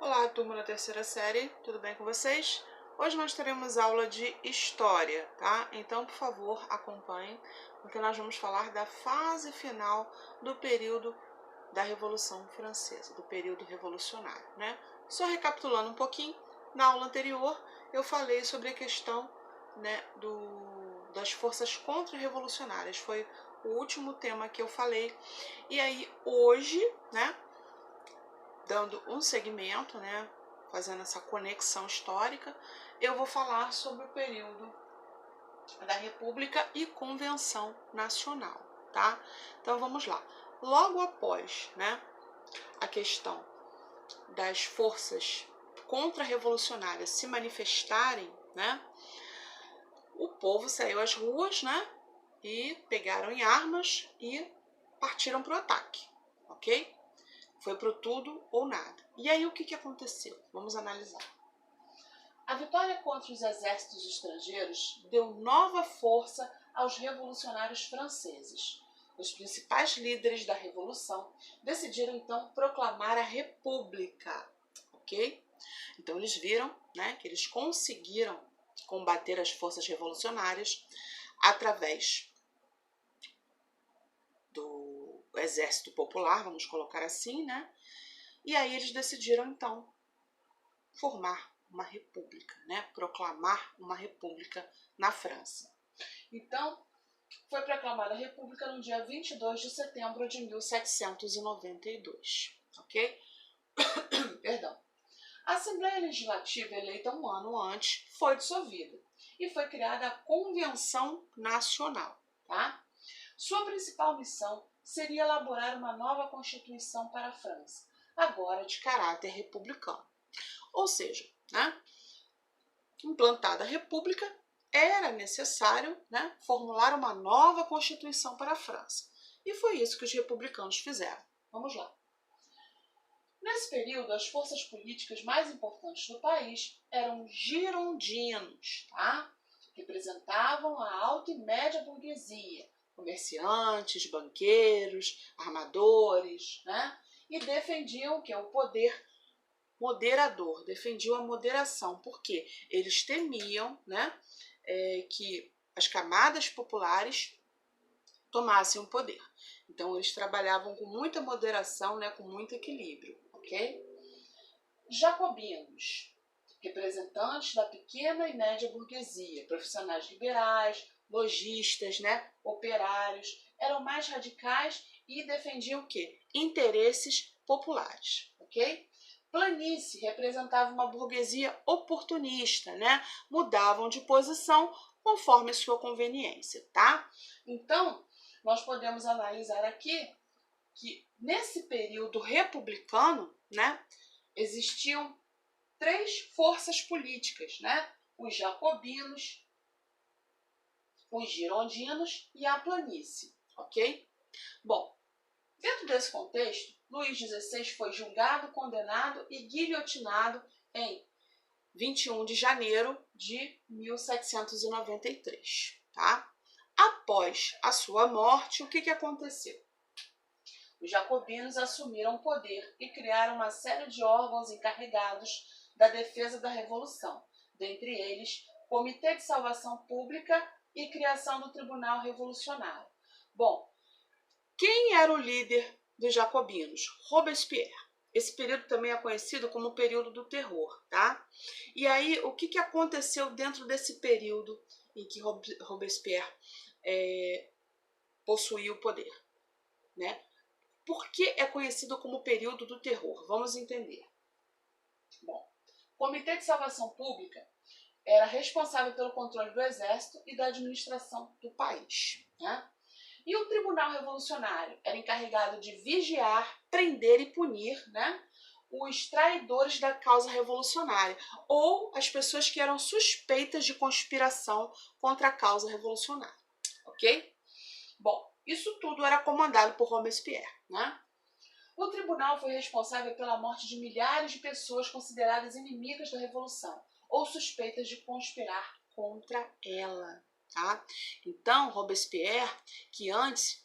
Olá, turma da terceira série, tudo bem com vocês? Hoje nós teremos aula de História, tá? Então, por favor, acompanhem, porque nós vamos falar da fase final do período da Revolução Francesa, do período revolucionário, né? Só recapitulando um pouquinho, na aula anterior eu falei sobre a questão, né, das forças contra-revolucionárias, foi o último tema que eu falei, e aí hoje, né, dando um segmento, né, fazendo essa conexão histórica, eu vou falar sobre o período da República e Convenção Nacional, tá? Então vamos lá. Logo após, né, a questão das forças contra-revolucionárias se manifestarem, né, o povo saiu às ruas, né, e pegaram em armas e partiram para o ataque, ok? Foi pro tudo ou nada. E aí o que aconteceu? Vamos analisar. A vitória contra os exércitos estrangeiros deu nova força aos revolucionários franceses. Os principais líderes da revolução decidiram então proclamar a república, ok? Então eles viram, né, que eles conseguiram combater as forças revolucionárias através do exército popular, vamos colocar assim, né? E aí eles decidiram, então, formar uma república, né? Proclamar uma república na França. Então, foi proclamada a república no dia 22 de setembro de 1792, ok? Perdão. A Assembleia Legislativa, eleita um ano antes, foi dissolvida e foi criada a Convenção Nacional, tá? Sua principal missão seria elaborar uma nova Constituição para a França, agora de caráter republicano. Ou seja, né, implantada a República, era necessário, né, formular uma nova Constituição para a França. E foi isso que os republicanos fizeram. Vamos lá. Nesse período, as forças políticas mais importantes do país eram girondinos, tá? Representavam a alta e média burguesia, comerciantes, banqueiros, armadores, né? E defendiam que é o poder moderador, defendiam a moderação, porque eles temiam, né, que as camadas populares tomassem o poder. Então eles trabalhavam com muita moderação, né, com muito equilíbrio, ok? Jacobinos, representantes da pequena e média burguesia, profissionais liberais, lojistas, né, operários, eram mais radicais e defendiam o quê? Interesses populares, ok? Planície representava uma burguesia oportunista, né? Mudavam de posição conforme sua conveniência, tá? Então, nós podemos analisar aqui que nesse período republicano, né, existiam três forças políticas, né? Os jacobinos, os girondinos e a planície, ok? Bom, dentro desse contexto, Luís XVI foi julgado, condenado e guilhotinado em 21 de janeiro de 1793, tá? Após a sua morte, o que aconteceu? Os jacobinos assumiram o poder e criaram uma série de órgãos encarregados da defesa da Revolução, dentre eles Comitê de Salvação Pública e criação do Tribunal Revolucionário. Bom, quem era o líder dos jacobinos? Robespierre. Esse período também é conhecido como o período do terror, tá? E aí, o que aconteceu dentro desse período em que Robespierre possuía o poder, né? Por que é conhecido como o período do terror? Vamos entender. Bom, o Comitê de Salvação Pública era responsável pelo controle do exército e da administração do país, né? E o Tribunal Revolucionário era encarregado de vigiar, prender e punir, né, os traidores da causa revolucionária ou as pessoas que eram suspeitas de conspiração contra a causa revolucionária, ok? Bom, isso tudo era comandado por Robespierre, né? O tribunal foi responsável pela morte de milhares de pessoas consideradas inimigas da Revolução ou suspeitas de conspirar contra ela, Tá? Então, Robespierre, que antes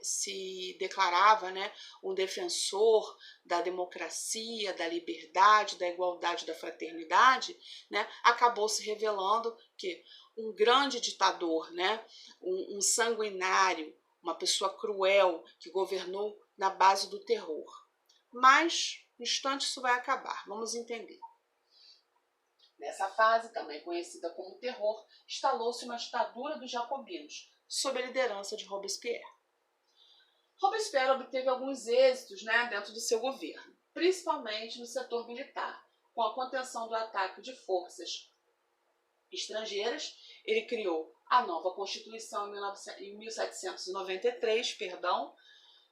se declarava, né, um defensor da democracia, da liberdade, da igualdade, da fraternidade, né, acabou se revelando que um grande ditador, né, um sanguinário, uma pessoa cruel que governou na base do terror. Mas, no instante, isso vai acabar. Vamos entender. Nessa fase, também conhecida como terror, instalou-se uma ditadura dos jacobinos, sob a liderança de Robespierre. Robespierre obteve alguns êxitos, né, dentro do seu governo, principalmente no setor militar, com a contenção do ataque de forças estrangeiras. Ele criou a nova Constituição em 1793,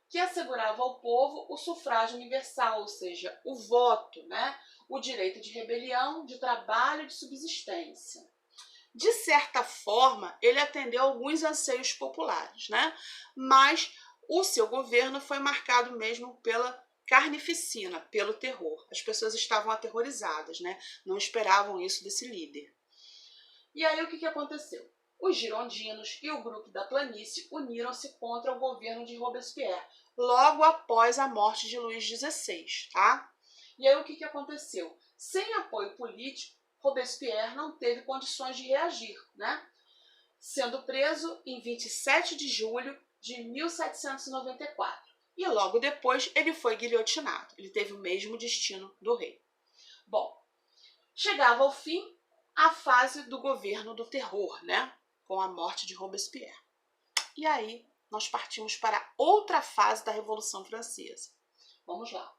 que assegurava ao povo o sufrágio universal, ou seja, o voto, né? O direito de rebelião, de trabalho e de subsistência. De certa forma, ele atendeu alguns anseios populares, né? Mas o seu governo foi marcado mesmo pela carnificina, pelo terror. As pessoas estavam aterrorizadas, né? Não esperavam isso desse líder. E aí o que aconteceu? Os girondinos e o grupo da planície uniram-se contra o governo de Robespierre, logo após a morte de Luís XVI, tá? E aí o que aconteceu? Sem apoio político, Robespierre não teve condições de reagir, né? Sendo preso em 27 de julho de 1794. E logo depois ele foi guilhotinado. Ele teve o mesmo destino do rei. Bom, chegava ao fim a fase do governo do terror, né? Com a morte de Robespierre. E aí nós partimos para outra fase da Revolução Francesa. Vamos lá.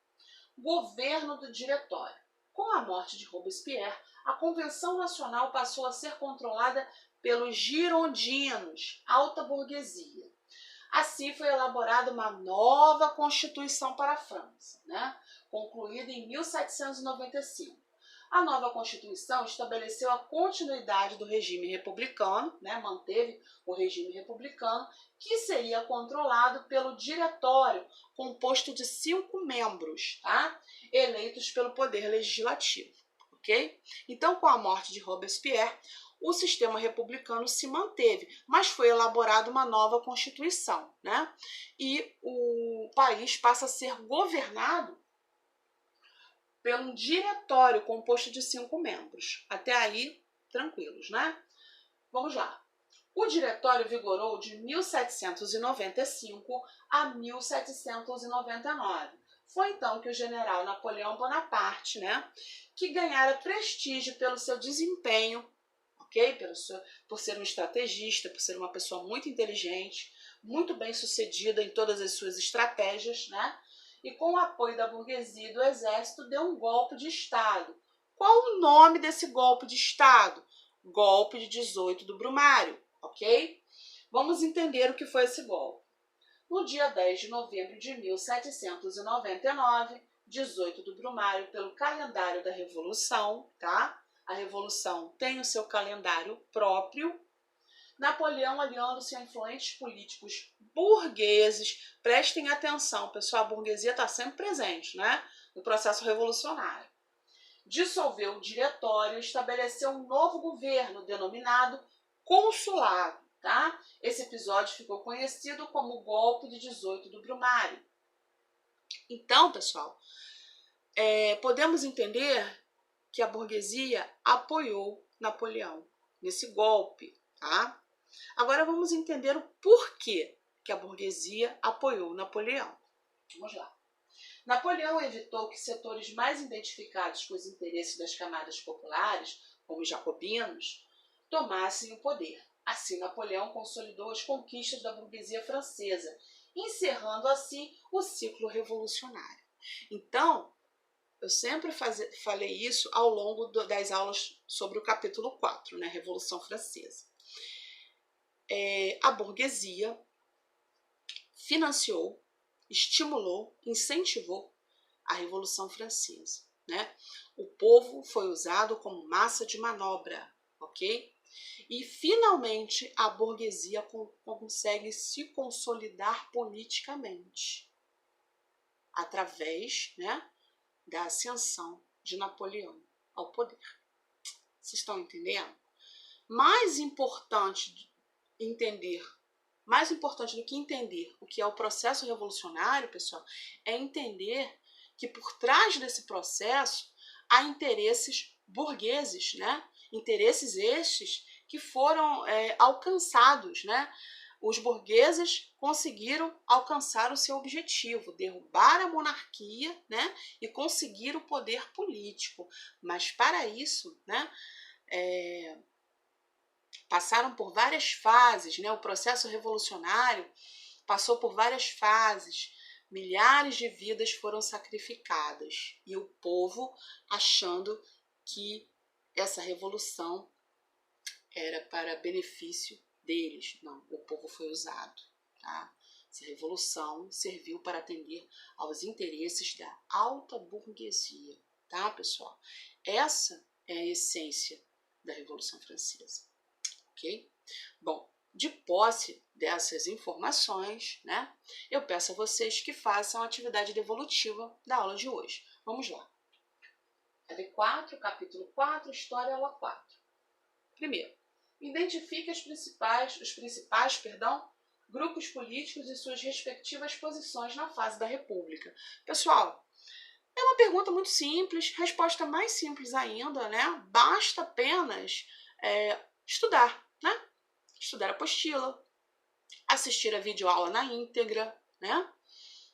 Governo do Diretório. Com a morte de Robespierre, a Convenção Nacional passou a ser controlada pelos girondinos, alta burguesia. Assim foi elaborada uma nova Constituição para a França, né? Concluída em 1795. A nova Constituição estabeleceu a continuidade do regime republicano, né? Manteve o regime republicano, que seria controlado pelo Diretório, composto de 5 membros, tá? Eleitos pelo Poder Legislativo. Ok? Então, com a morte de Robespierre, o sistema republicano se manteve, mas foi elaborada uma nova Constituição, né? E o país passa a ser governado pelo diretório composto de 5 membros. Até aí, tranquilos, né? Vamos lá. O diretório vigorou de 1795 a 1799. Foi então que o general Napoleão Bonaparte, né, que ganhara prestígio pelo seu desempenho, ok? Por ser um estrategista, por ser uma pessoa muito inteligente, muito bem sucedida em todas as suas estratégias, né? E com o apoio da burguesia e do exército, deu um golpe de Estado. Qual o nome desse golpe de Estado? Golpe de 18 do Brumário, ok? Vamos entender o que foi esse golpe. No dia 10 de novembro de 1799, 18 do Brumário, pelo calendário da Revolução, tá? A Revolução tem o seu calendário próprio. Napoleão, aliando-se a influentes políticos burgueses, prestem atenção, pessoal, a burguesia está sempre presente, né, no processo revolucionário. Dissolveu o diretório e estabeleceu um novo governo denominado consulado, tá? Esse episódio ficou conhecido como o golpe de 18 do Brumário. Então, pessoal, podemos entender que a burguesia apoiou Napoleão nesse golpe, tá? Agora vamos entender o porquê que a burguesia apoiou Napoleão. Vamos lá. Napoleão evitou que setores mais identificados com os interesses das camadas populares, como os jacobinos, tomassem o poder. Assim, Napoleão consolidou as conquistas da burguesia francesa, encerrando assim o ciclo revolucionário. Então, eu sempre falei isso ao longo das aulas sobre o capítulo 4, né, Revolução Francesa. A burguesia financiou, estimulou, incentivou a Revolução Francesa, né? O povo foi usado como massa de manobra, ok? E finalmente a burguesia consegue se consolidar politicamente através, né, da ascensão de Napoleão ao poder. Vocês estão entendendo? mais importante do que entender o que é o processo revolucionário, pessoal, é entender que por trás desse processo há interesses burgueses, né? Interesses estes que foram alcançados, né? Os burgueses conseguiram alcançar o seu objetivo, derrubar a monarquia, né? E conseguir o poder político. Mas para isso, né? Passaram por várias fases, né? O processo revolucionário passou por várias fases. Milhares de vidas foram sacrificadas e o povo achando que essa revolução era para benefício deles. Não, o povo foi usado, tá? Essa revolução serviu para atender aos interesses da alta burguesia, tá, pessoal? Essa é a essência da Revolução Francesa, ok? Bom, de posse dessas informações, né, eu peço a vocês que façam a atividade devolutiva da aula de hoje. Vamos lá. AD4, capítulo 4, História, aula 4. Primeiro, identifique os principais grupos políticos e suas respectivas posições na fase da República. Pessoal, é uma pergunta muito simples, resposta mais simples ainda, né? Basta apenas estudar, né? Estudar a apostila, assistir a videoaula na íntegra, né?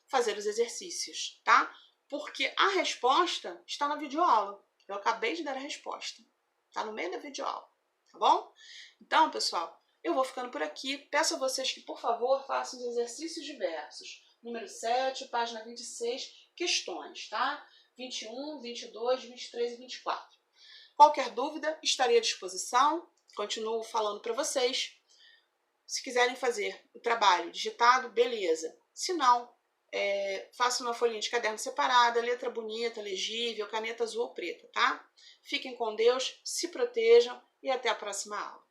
Fazer os exercícios, tá? Porque a resposta está na videoaula. Eu acabei de dar a resposta. Está no meio da videoaula, tá bom? Então, pessoal, eu vou ficando por aqui. Peço a vocês que, por favor, façam os exercícios diversos. Número 7, página 26, questões, tá? 21, 22, 23 e 24. Qualquer dúvida, estarei à disposição. Continuo falando para vocês. Se quiserem fazer o trabalho digitado, beleza. Se não, façam uma folhinha de caderno separada, letra bonita, legível, caneta azul ou preta, tá? Fiquem com Deus, se protejam e até a próxima aula.